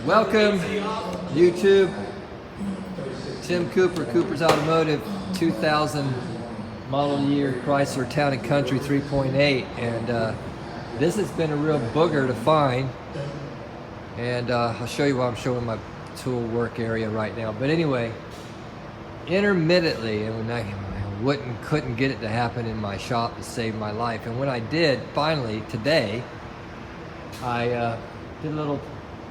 Welcome, YouTube. Tim Cooper, Cooper's Automotive, 2000 model year Chrysler Town & Country 3.8, and this has been a real booger to find, and I'll show you why I'm showing my tool work area right now. But anyway, intermittently, and when I couldn't get it to happen in my shop to save my life, and when I did, finally today, I did a little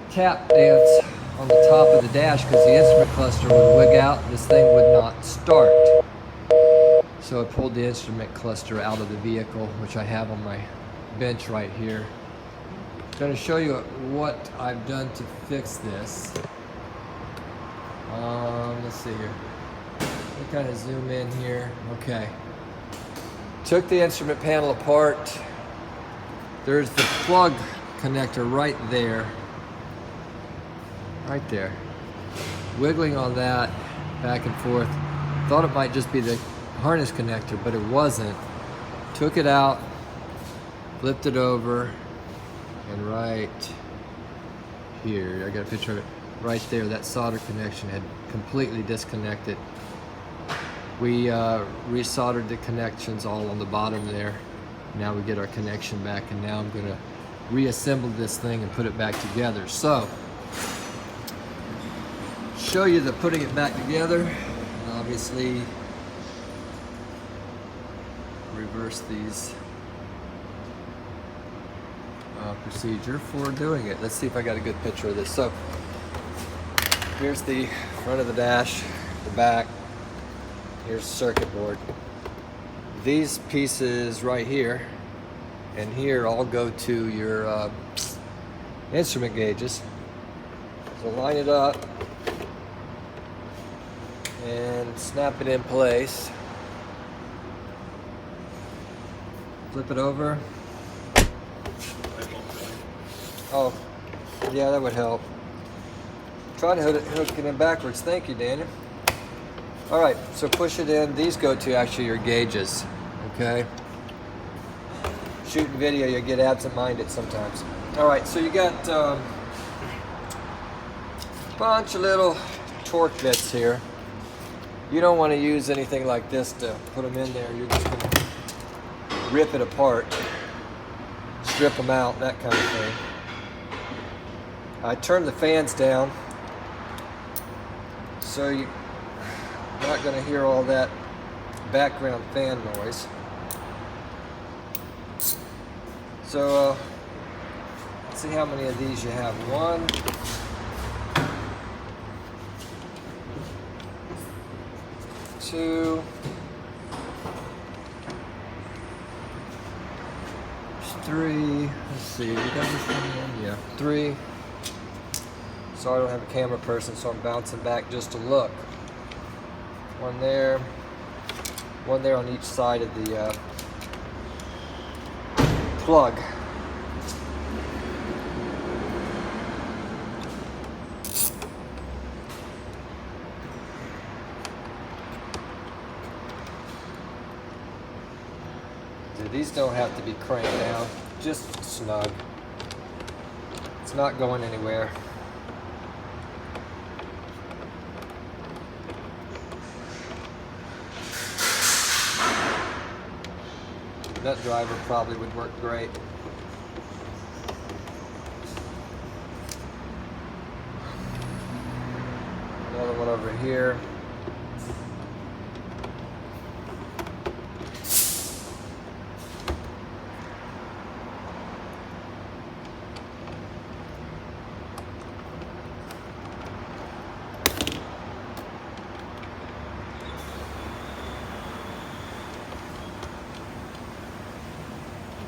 tap dance on the top of the dash because the instrument cluster would wig out and this thing would not start. So I pulled the instrument cluster out of the vehicle, which I have on my bench right here. I'm going to show you what I've done to fix this. Let's see here. Let me kind of zoom in here. Okay. Took the instrument panel apart. There's the plug connector right there. Right there. Wiggling on that back and forth. Thought it might just be the harness connector, but it wasn't. Took it out, flipped it over, and right here, I got a picture of it, right there, that solder connection had completely disconnected. We resoldered the connections all on the bottom there. Now we get our connection back, and now I'm gonna reassemble this thing and put it back together. So, show you the putting it back together. Obviously, reverse these procedure for doing it. Let's see if I got a good picture of this. So, here's the front of the dash, the back. Here's the circuit board. These pieces right here and here all go to your instrument gauges. So line it up and snap it in place. Flip it over. Oh, yeah, that would help. Try to hook it in backwards. Thank you, Daniel. All right, so push it in. These go to actually your gauges, okay? Shooting video, you get absent-minded sometimes. All right, so you got a bunch of little torque bits here. You don't want to use anything like this to put them in there. You're just going to rip it apart, strip them out, that kind of thing. I turned the fans down so you're not going to hear all that background fan noise. So let's see how many of these you have. 1, 2, 3. Let's see, we got this one in? Yeah, 3. So I don't have a camera person, so I'm bouncing back just to look. 1 there, 1 there on each side of the plug. These don't have to be cranked down, just snug. It's not going anywhere. That driver probably would work great. Another one over here.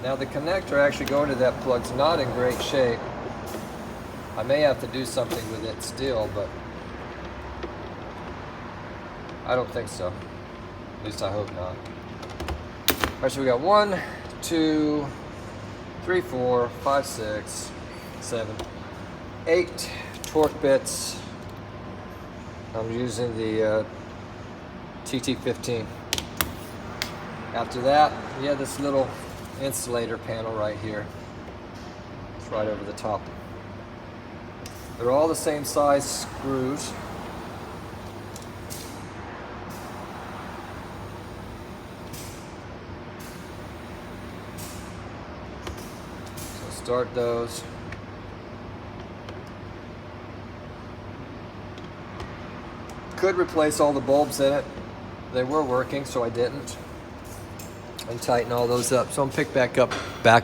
Now the connector actually going to that plug's not in great shape. I may have to do something with it still, but I don't think so. At least I hope not. Alright, so we got 1, 2, 3, 4, 5, 6, 7, 8 torque bits. I'm using the TT15. After that, you have this little insulator panel right here. It's right over the top. They're all the same size screws. So start those. Could replace all the bulbs in it. They were working, so I didn't. And tighten all those up. So I'm pick back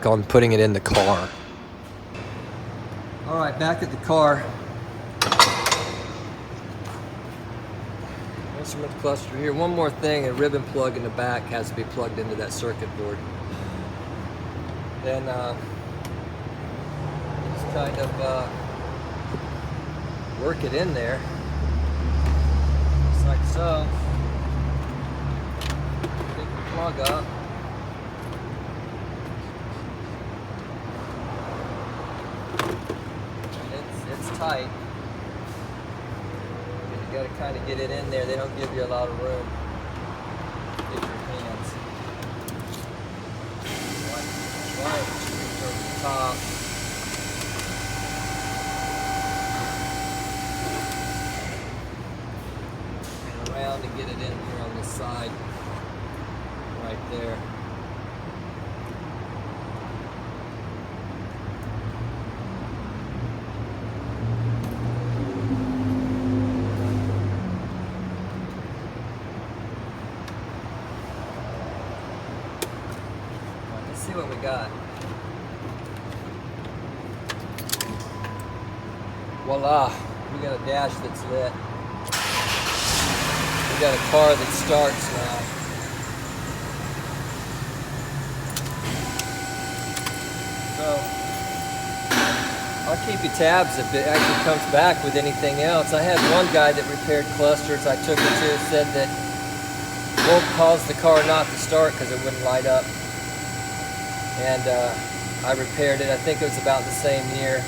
on putting it in the car. All right, back at the car. Instrument cluster here. One more thing, a ribbon plug in the back has to be plugged into that circuit board. Then just kind of work it in there, just like so. Pick the plug up. It's tight. You gotta kind of get it in there. They don't give you a lot of room. Get your hands. Right, screws over the top. And around to get it in here on the side. Right there. See what we got. Voila, we got a dash that's lit. We got a car that starts now. So, I'll keep you tabs if it actually comes back with anything else. I had one guy that repaired clusters I took it to, said that won't cause the car not to start because it wouldn't light up. And I repaired it. I think it was about the same year,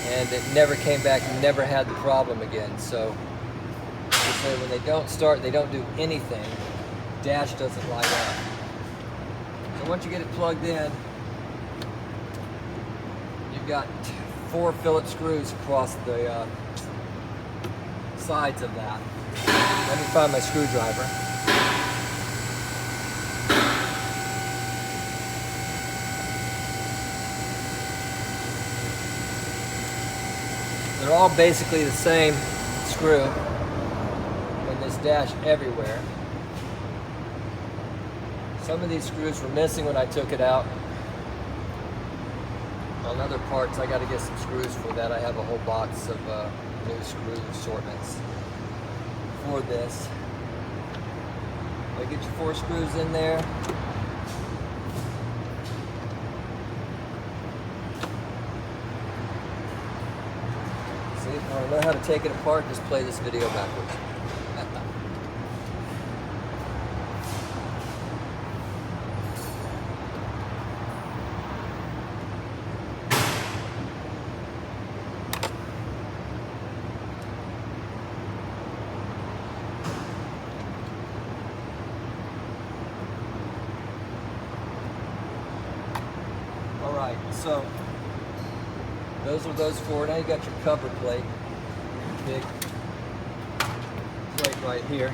and it never came back, never had the problem again. So when they don't start, they don't do anything, dash doesn't light up. So once you get it plugged in, you've got 4 Phillips screws across the sides of that. Let me find my screwdriver. They're all basically the same screw in this dash everywhere. Some of these screws were missing when I took it out. On other parts, I got to get some screws for that. I have a whole box of new screw assortments for this. I get your 4 screws in there. See, if you want to know how to take it apart, just play this video backwards. Alright, so those are those 4. Now you got your cover plate. Big plate right here.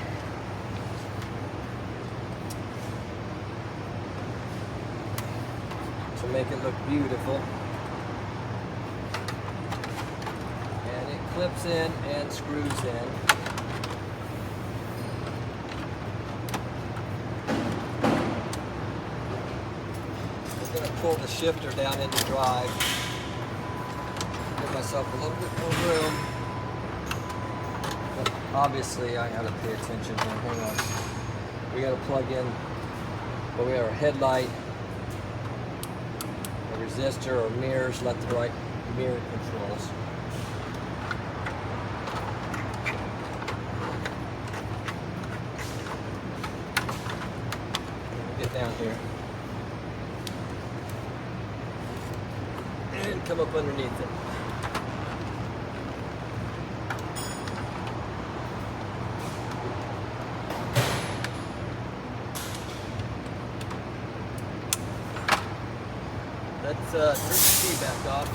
To make it look beautiful. And it clips in and screws in. Pull the shifter down into drive. Give myself a little bit more room. But obviously I gotta pay attention here. Hang on. We gotta plug in, well, we have our headlight, a resistor or mirrors, left and right mirror controls. Get down here. And come up underneath it. Let's turn the key back off.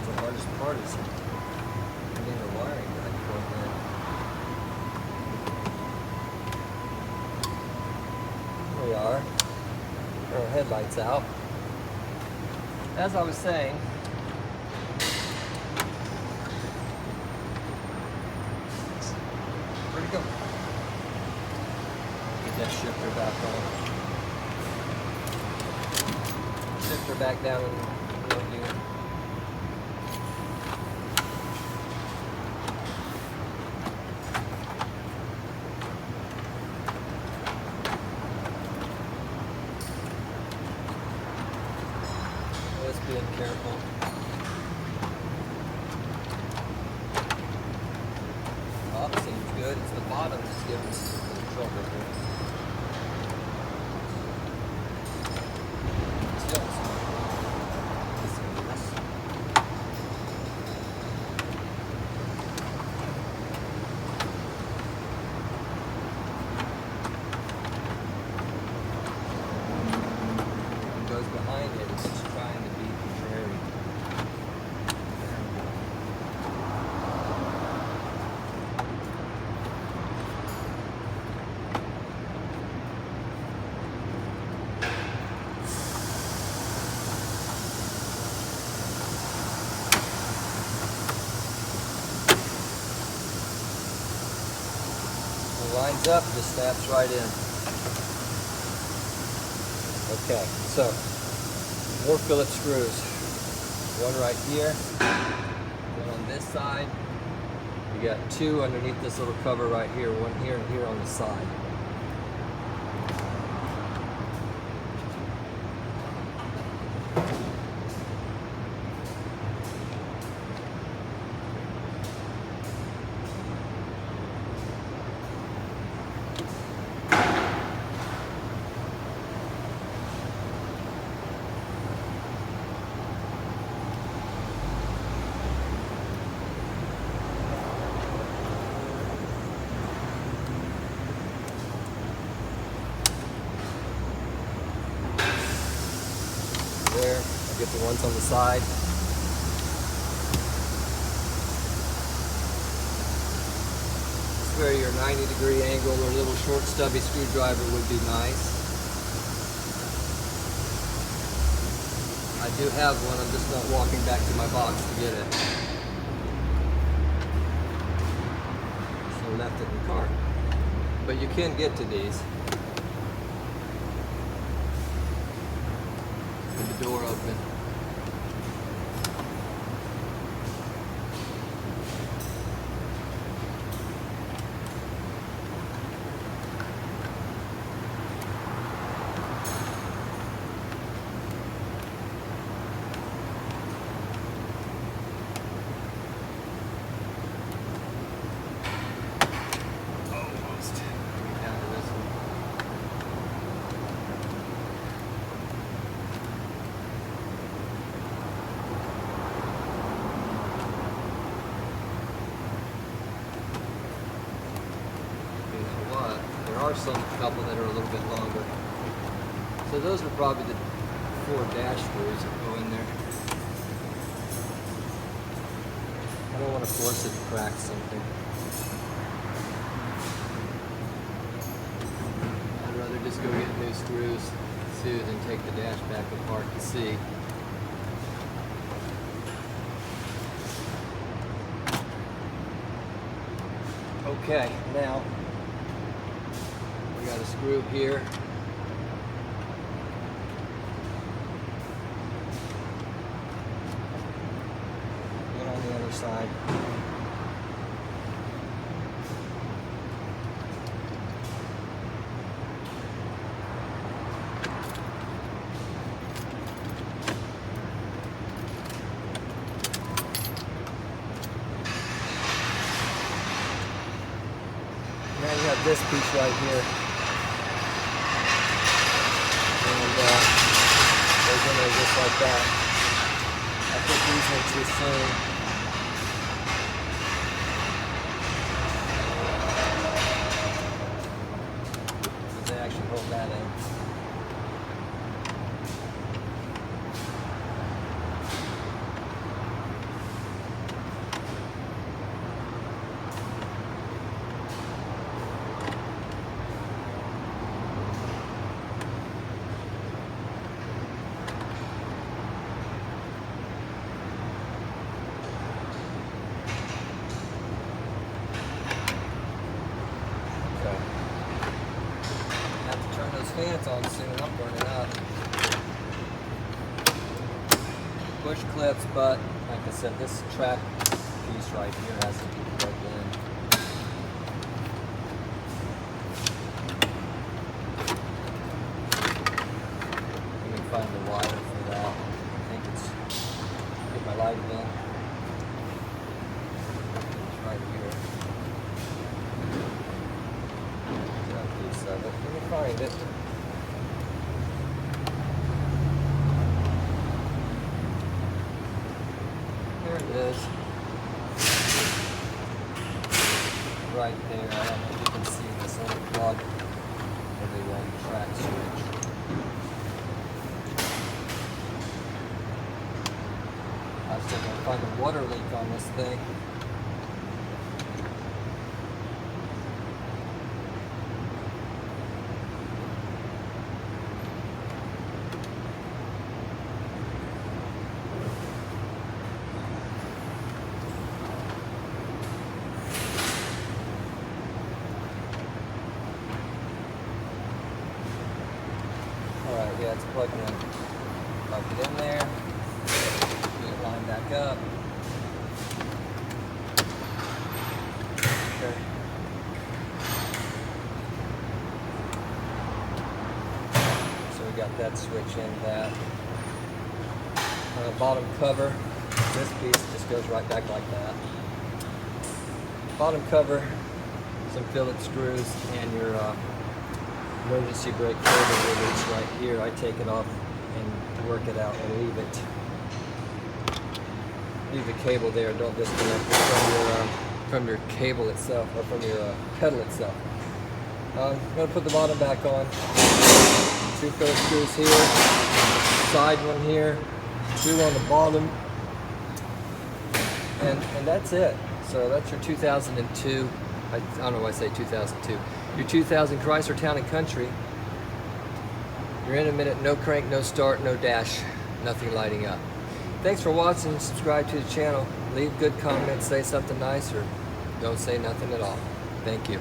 Sometimes the hardest part is getting the wiring back for that. Here we are. Our headlights out. As I was saying, where'd it go? Get that shifter back on. Shifter back down in the low gear. Just being careful. Top seems good. It's the bottom that's giving us a little trouble here. Still, goes behind it. It's just trying to be contrary. It lines up, just snaps right in. Okay, so more Phillips screws. One right here, one on this side. You got two underneath this little cover right here, one here and here on the side. There, I'll get the ones on the side. This is where your 90-degree angle or little short stubby screwdriver would be nice. I do have one, I'm just not walking back to my box to get it. So I left it in the car. But you can get to these. With the door open. Almost. Get down to this one. There are some couple that are a little bit longer. So those are probably the 4 dash screws that go in there. I don't want to force it to crack something. I'd rather just go get new screws soothe and take the dash back apart to see. Okay, now we got a screw here. One on the other side. Now you have this piece right here. And goes in there just like that. I put these in too soon. They actually hold that in. on soon. I'm burning up. Push clips, but like I said, this track piece right here hasn't been plugged in. Let me find the wire for that. I think it's, get my light again. It's right here. That piece of it. Let me find it. There it is. Right there. I don't know if you can see this little plug for the track switch. I was still going to find a water leak on this thing. Alright, yeah, it's plugged in. Plug it in there. Get it lined back up. Okay. So we got that switch in that. Bottom cover. This piece just goes right back like that. Bottom cover, some Phillips screws, and your emergency brake cable release right here. I take it off and work it out and leave it. Leave the cable there. Don't disconnect it from your cable itself or from your pedal itself. I'm going to put the bottom back on. 2 Phillips screws here, side one here, 2 on the bottom, and that's it. So that's your 2002. I don't know why I say 2002. Your 2000 Chrysler Town & Country. You're in a minute, no crank, no start, no dash, nothing lighting up. Thanks for watching. Subscribe to the channel. Leave good comments, say something nice, or don't say nothing at all. Thank you.